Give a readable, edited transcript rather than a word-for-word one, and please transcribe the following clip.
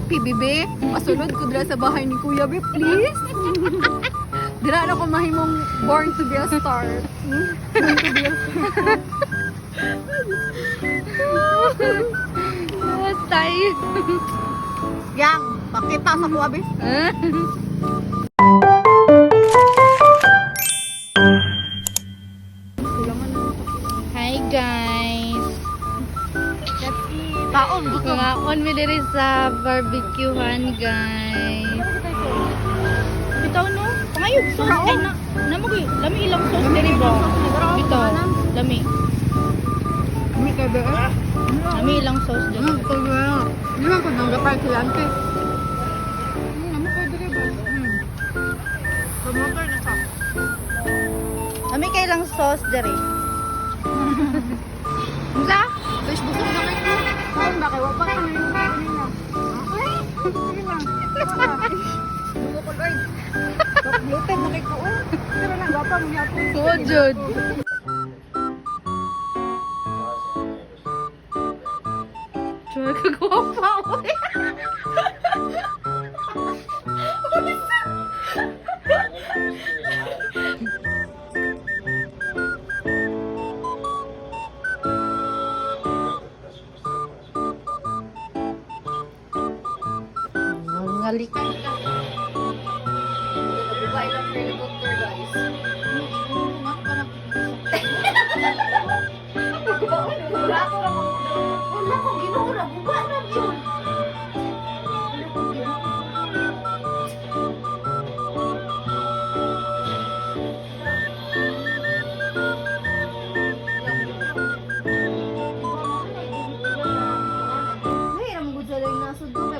PBB, masulod ko dira sa bahay ni Kuya B, please. Dira na ko mahimong born to be a star. Born to be a star. Tay. Yang, pakita sa Kuya B. Hi guys. Taon, gusto Mga on mi diri sa barbecuehan guys. Bitaw no? Pangayog sauce ay na. Namoy lami ilang sauce diri ba? Bitaw. Lami. Kami kay B. Lami ilang sauce diri. Kaya, hindi man ko nang gapay si Ante. Naman kay dire ba? Promoter na ka. Lami kay ilang sauce diri. Musa? Facebook ko na kayo. Ay, bakit wala pa kayo kanina? Okay? Sige na. Buko ko, Lord. Bloated na kayo ko. Pero nang gapa mo niya po. Oo, Jud. Chua ka gwapa oy. Ngalik. Babae lang helicopter, guys. Wala ko lang. Wala ko ginura. Buba na yun. Ay, ang gudya lang nasod ko.